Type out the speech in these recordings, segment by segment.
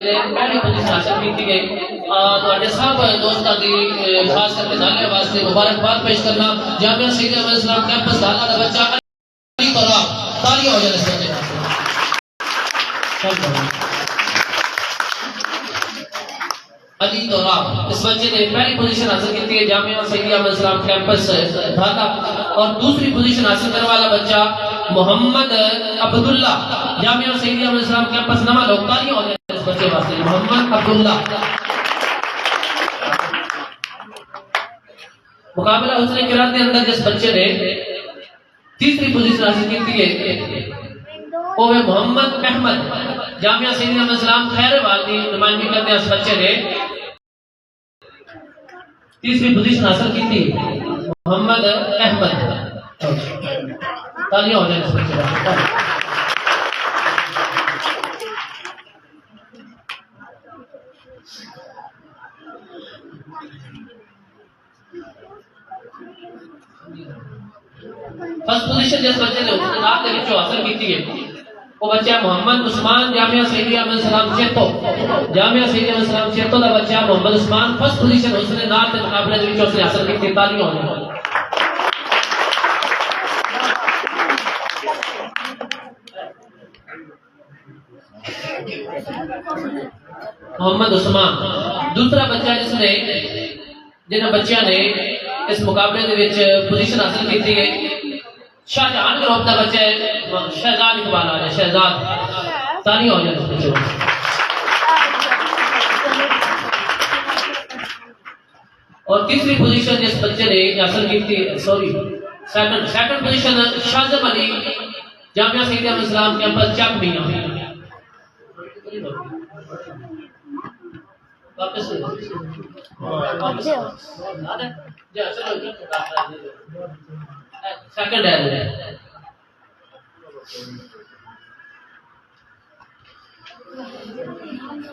پہلی پوزیشن حاصل کی گئی تو سب دوستوں کی خاص کر کے دانے واسطے مبارکباد پیش کرنا جامعہ سید احمد اسلام کیمپس دانا کا بچہ علی طلاب تالیاں ہو جائیں اس بچے علی طلاب اس بچے نے پہلی پوزیشن حاصل کی ہے جامعہ سید احمد اسلام کیمپس ڈھاکہ اور دوسری پوزیشن حاصل کرنے والا بچہ محمد عبداللہ جامعہ سید احمد اسلام کیمپس نما لوگ تالیاں ہو جائیں بچے واسطے محمد عبداللہ مقابلہ حسن قرات کے اندر جس بچے نے تیسری پوزیشن حاصل کی ہے وہ ہے محمد احمد جامعہ سید احمد اسلام خیر والی نمائندگی کرتے ہیں اس بچے نے تیسری پوزیشن حاصل کی تھی محمد احمد تالیاں ہو جائیں اس بچے واسطے فرسٹ پوزیشن جس بچے نے آپ کے بچوں حاصل کی ہے وہ بچہ محمد عثمان جامعہ سید احمد اسلام چیتو جامعہ سید احمد اسلام چیتو کا بچہ محمد عثمان فرسٹ پوزیشن اس نے نات کے مقابلے کے بچوں سے حاصل کی تھی تالیاں ہو جائیں محمد عثمان دوسرا بچہ جس نے جن بچیاں نے اس مقابلے کے پوزیشن حاصل کی تھی شاہجہان گروپ کا بچہ ہے شہزاد اقبال آ جائے شہزاد تالیاں ہو جائے اس بچے اور تیسری پوزیشن جس بچے نے حاصل کی تھی سیکنڈ پوزیشن شاہزم علی جامعہ سید احمد اسلام کیمپس چک میاں واپس سیکنڈ ہے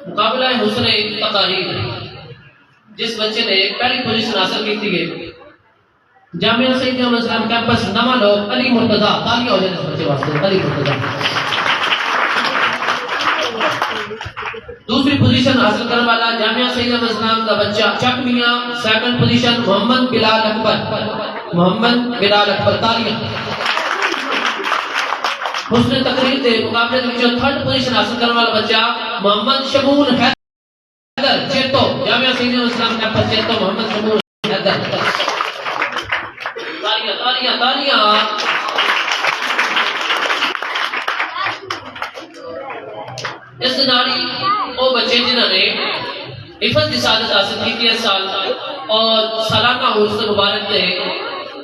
مقابلہ حسن تقاریر جس بچے نے پہلی پوزیشن حاصل کی تھی جامعہ سید احمد اسلام کیمپس نواں لوگ علی مرتضی تالیاں ہو جائیں اس بچے واسطے علی مرتضی دوسری پوزیشن حاصل کرنے والا جامعہ سید احمد اسلام کا بچہ چک میاں سیکنڈ پوزیشن محمد بلال اکبر تالیاں حسن تقریر کے مقابلے کے تھرڈ پوزیشن حاصل کرنے والا بچہ محمد شمول حیدر چیتو جامعہ سید احمد اسلام کیمپس چیتو محمد شمول حیدر تالیاں تالیاں تالیاں اس دناری وہ بچے جنہوں نے حفظ کی سعادت حاصل کی اس سال اور سالانہ عرس مبارک تھے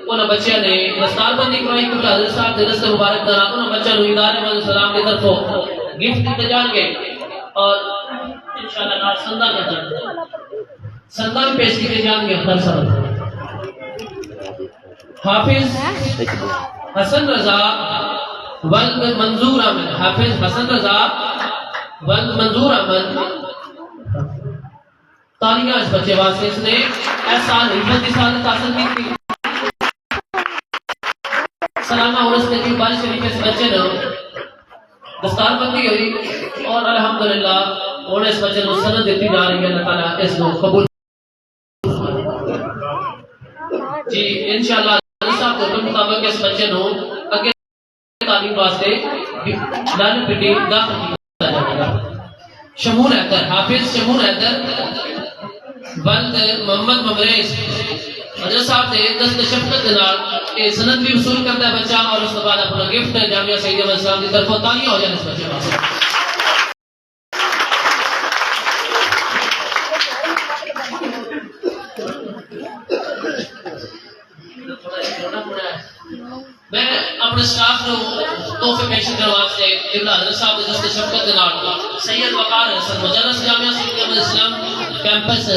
انہوں بچے نے دستار بندی کروائی کہ حضرت صاحب کے دست مبارک کرا انہوں بچہ نے ادارے مدد سلام کی طرف گفٹ دیتے جان گے اور انشاءاللہ نال سندہ کے طرف سندہ بھی پیش کیتے جان گے اپنا سب حافظ حسن رضا ولد منظور احمد حافظ حسن رضا ولد منظور احمد تالیاں اس بچے واسطے اس نے ایسا حفظ کی سعادت حاصل کی تھی سلامہ عرس نے کی بارش شریف اس بچے نے دستار بندی ہوئی اور الحمدللہ اور اس بچے نے سند دیتی جا رہی ہے اللہ تعالیٰ اس کو قبول جی انشاءاللہ علی صاحب کے حکم مطابق اس بچے نے اگے تعلیم واسطے لال پٹی داخل کیا جائے گا شمول حیدر حافظ شمول حیدر ولد محمد مبریز حضرت صاحب نے دست شفقت دنال سند بھی وصول کرتا ہے بچہ اور اس کے بعد اپنا گفٹ جامعہ سید احمد اسلام کی طرف تالیاں ہو جائیں اس بچے واسطے میں اپنے سٹاف کو تحفے پیش کرنے واسطے حضرت صاحب کے دست شفقت دنال سید وقار حسن مدرس جامعہ سید احمد اسلام کیمپس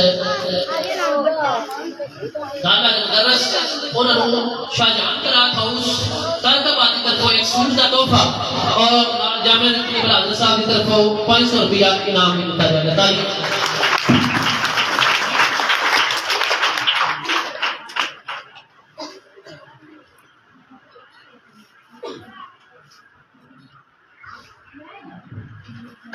دانا کے مدرس انہوں نے شاہجہان قرات ہاؤس ترکباد کی طرف ایک سوٹ کا تحفہ اور جامعہ حضرت صاحب کی طرف 500 روپیہ انعام بھی دیتا جائے گا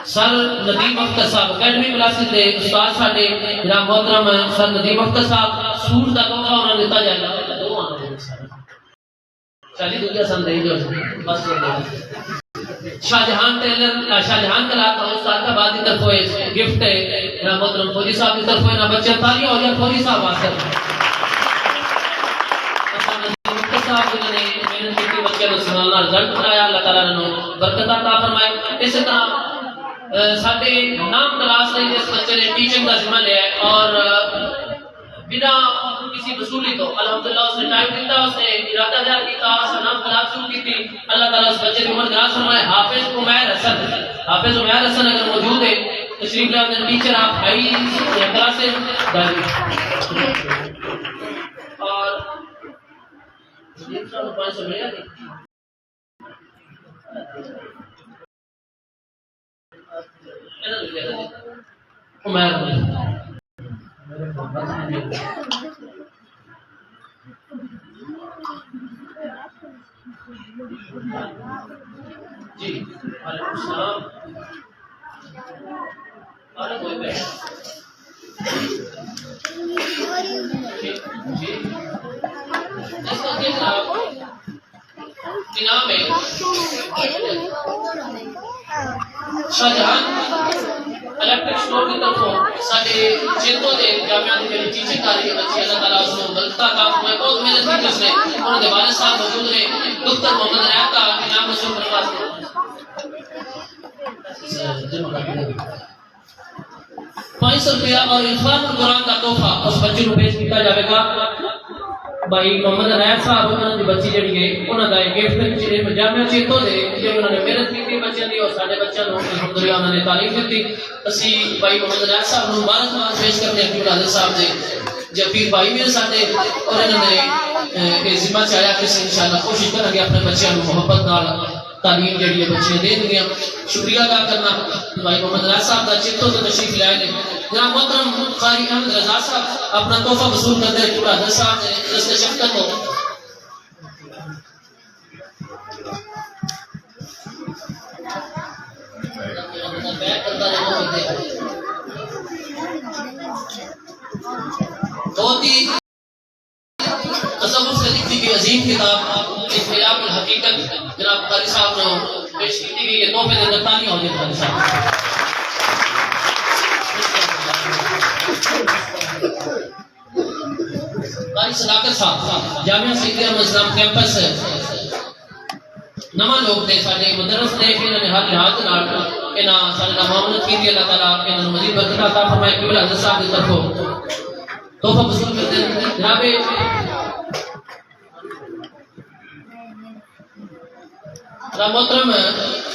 سر ندیم اختر صاحب اکیڈمی کلاسز دے استاد ساڈے جناب محترم سر ندیم اختر صاحب سوٹ دا تحفہ انہاں نوں دتا جائے گا دو آنے چالی دوجا سن دے جو بس شاہ جہان ٹیلر شاہ جہان کلا کا استاد کا بعد کی طرف ہوئے گفٹ ہے جناب محترم فوجی صاحب کی طرف ہوئے نا بچے تالیاں ہو جائے فوجی صاحب واسطے صاحب جنہوں نے محنت کی بچے کو سنالنا رزلٹ بنایا اللہ تعالیٰ نے برکت عطا فرمائے اسی طرح ساڈے نام کلاس نے جس بچے نے ٹیچنگ کا ذمہ لیا ہے اور بنا کسی وصولی تو الحمدللہ اس نے ٹائم دیتا اس نے ارادہ ظاہر کیا اس نے نام کلاس شروع کی تھی اللہ تعالیٰ اس بچے کی عمر دراز فرمائے حافظ عمیر حسن اگر موجود ہے تشریف لے آتے ٹیچر آپ ہائی کلاس سے اور جی وعلیکم السلام انعام ہے شاہجہان الیکٹرک اسٹور کی طرفوں ساڈے چیتوں دے جامعہ دی جڑی ٹیچنگ کر رہی ہے بچے اللہ تعالیٰ اس کو بلتا کام میں بہت محنت کی اس نے انہوں نے والد صاحب موجود نے دکتر محمد ریاض کا انعام حاصل کرنے واسطے 500 روپیہ اور عرفان القرآن کا تحفہ اس بچے کو پیش کیا جائے گا بھائی محمد ریاض صاحب انہوں نے بچی جڑی ہے انہوں نے گفٹ جامعہ چیتوں دے جو انہوں نے محنت کی تھی بچوں کی اور سارے بچوں کو الحمدللہ انہوں نے تعلیم دی اسی بھائی محمد ریاض صاحب کو مبارکباد پیش کرتے ہیں کہ حضرت صاحب نے جب پیر بھائی میرے ساتھ اور انہوں نے ذمہ چاہیا کہ انشاءاللہ کوشش کریں گے اپنے بچوں کو محبت نال تعلیم جڑی ہے بچے دے دیں شکریہ ادا کرنا بھائی محمد ریاض صاحب کا چیتوں سے تشریف لے آئے جناب محترم قاری احمد رضا صاحب اپنا تحفہ وصول کرتے ہیں کہ حضرت صاحب نے دست شفقت ہو بہت ہی تصوف سے لکھی گئی عظیم کتاب احیاء الحقیقت جناب قاری صاحب نے پیش کی گئی یہ تحفے دے تالیاں ہو جائے قاری صاحب قاری صداقت صاحب جامعہ سید احمد اسلام کیمپس نواں لوگ دے ساڈے مدرس دے کہ انہوں نے ہر لحاظ نال انہاں ساڈے نال معاملت کی اللہ تعالیٰ انہاں نوں مزید برکت عطا فرمائے کہ حضرت صاحب کی طرفوں تحفہ وصول کرتے ہیں جناب محترم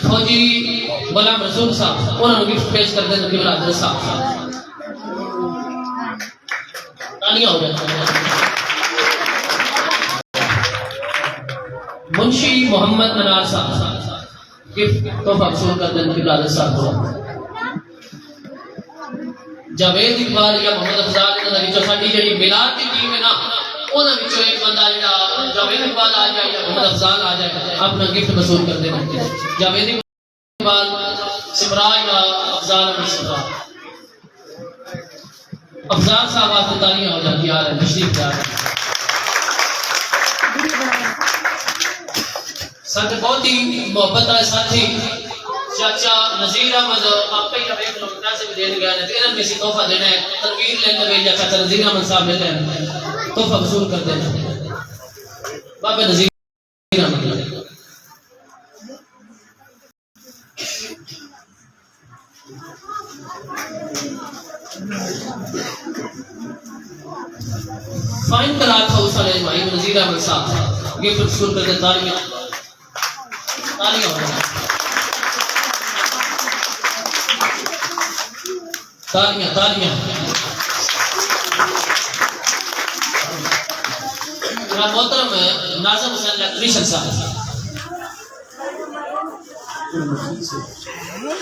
فوجی غلام رسول صاحب انہوں نے گفٹ پیش کرتے ہیں کہ حضرت صاحب تالیاں ہو جائیں منشی محمد منار صاحب گفٹ تحفہ وصول کرتے ہیں کہ حضرت صاحب کو جاوید اقبال یا محمد افضال انہاں وچوں ساڈی جڑی میلاد دی ٹیم ہے نا انہاں وچوں ایک بندہ جڑا جاوید اقبال آ جائے یا محمد افضال آ جائے اپنا گفٹ وصول کر دینا جاوید اقبال سمرا یا افضال احمد سمرا افضال صاحب واسطے تالیاں ہو جاتی آ رہے تشریف لے آ رہے ساتھ بہت ہی محبت والے ساتھی چاچا نذیر احمد آپ کئی روے کو مناسب بھی دینے گیا ہے انہوں نے سی تحفہ دینا ہے تنویر لینے میں یا چاچا نذیر احمد صاحب لیتے ہیں تحفہ وصول کر دینا بابا Nazir Ahmed fine class house والے بھائی نذیر احمد صاحب گفٹ وصول کر دینا تالیاں ہو جائیں تالیاں جناب محترم ناظم حسین الیکٹریشن صاحب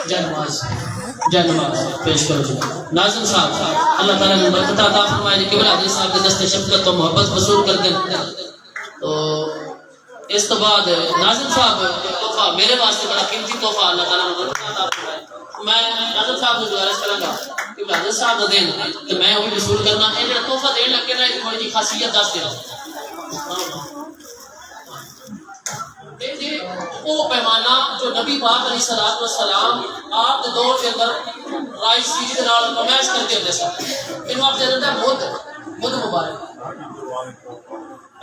جے نماز پیش کرو جی ناظم صاحب اللہ تعالیٰ نے برکت عطا فرمائے کہ حضرت صاحب کے دست شفقت تو محبت وصول کر دیں تو اس تو بعد ناظم صاحب تحفہ میرے واسطے بڑا قیمتی تحفہ اللہ تعالیٰ نے برکت عطا فرمائے میں حضرت صاحب کو گزارش کروں گا کہ حضرت صاحب کو دین تو میں وہ بھی وصول کرنا ہے جڑا تحفہ دین لگے نا تھوڑی جی خاصیت دس دینا وہ پیمانہ جو نبی پاک علیہ الصلوۃ والسلام آپ کے دور کے اندر رائج چیز کے نال کمائش کرتے ہوتے سن انہوں آپ جانتا ہے مد مبارک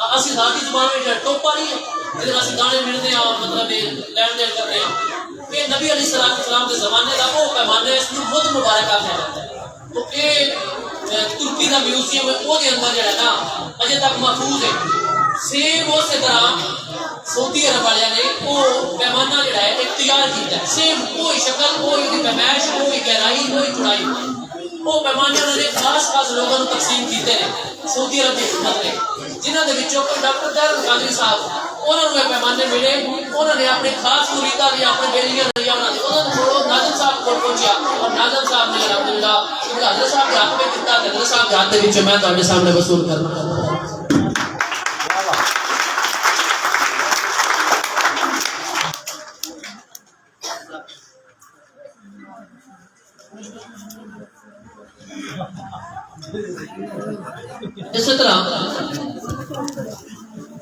اسی ذاتی زبان میں ٹوپا نہیں ہے ادھر اسی گانے ملتے ہیں مطلب لین دین کرتے ہیں یہ نبی علیہ الصلوۃ والسلام کے زمانے کا وہ پیمانہ اس کو مد مبارک آخیا جاتا ہے تو یہ ترکی کا میوزیم ہے وہ اندر جو ہے نا اجے تک محفوظ ہے سیم اسی طرح سعودی عرب والے نے وہ پیمانہ جڑا ہے اختیار کیتا ہے سیم کوئی شکل کوئی پیمائش کوئی گہرائی کوئی چوڑائی وہ پیمانے انہوں نے خاص لوگوں کو تقسیم کیتے ہیں سعودی عرب کی حکومت نے جنہوں نے بچوں کو ڈاکٹر طاہر القادری صاحب انہوں نے پیمانے ملے انہوں نے اپنے خاص مریداں بھی اپنے بیلیاں لیا انہوں نے چھوڑو ناظم صاحب کو پہنچیا اور ناظم صاحب نے الحمدللہ حضرت صاحب کے ہاتھ میں کتا حضرت صاحب کے ہاتھ میں میں تمہارے سامنے وصول کرنا اسی طرح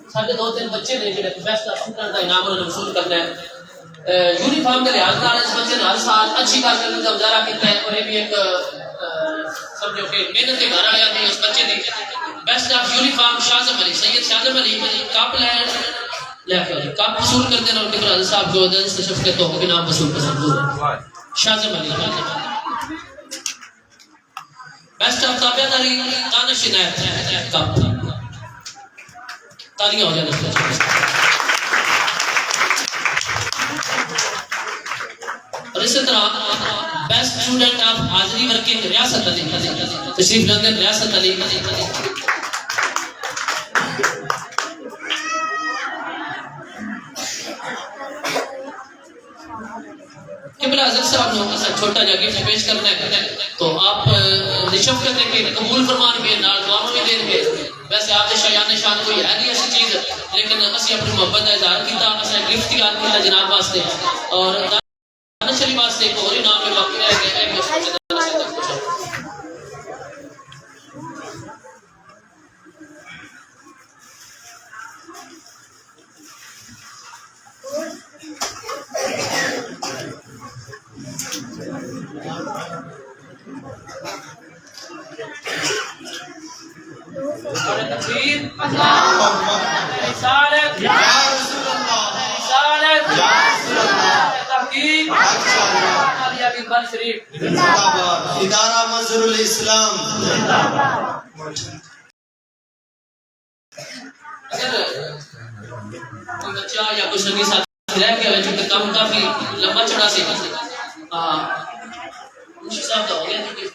سارے دو تین بچے نے جڑے بیسٹ اسٹوڈنٹ کا انعام انہوں نے وصول کرنا ہے یونیفارم کے لحاظ نال اس بچے نے ہر سال اچھی کارکردگی کا مظاہرہ کیتا ہے اور یہ بھی ایک سمجھو کہ محنت کے گھر والے نے اس بچے نے best of uniform Shahzam Ali Syed Shahzam Ali cup لے کے کپ وصول کرتے ہیں اور حضرت صاحب جو تشریف کے توحفے کے نام وصول پسند شاہزم علی best of تابعداری Danish Inayat cup تالیاں ہو جانا اور اسی طرح بیسٹ اسٹوڈنٹ آف حاضری ورکنگ ریاست علی تشریف لندن ریاست علی قبلہ حضرت صاحب نے چھوٹا جا گفٹ پیش کرنا ہے تو آپ نشف کرنے کے قبول فرمان کے نال دعاؤں میں دین کے ویسے آپ شایان شان کوئی ہے نہیں ایسی چیز لیکن اسی اپنی محبت کا اظہار کیتا اسے گفٹ یاد کیتا جناب واسطے اور دانش علی واسطے ایک اور نام کے باقی رہ گئے تکبیر رسالت یا رسول اللہ رسالت یا رسول اللہ تحقیق علی بن شریف زندہ باد ادارہ منظر الاسلام زندہ باد اگر کوئی بچہ یا کوئی سنگی ساتھی رہ گیا ہے چونکہ کام کافی لمبا چڑا سے منشی صاحب کا ہو گیا تھی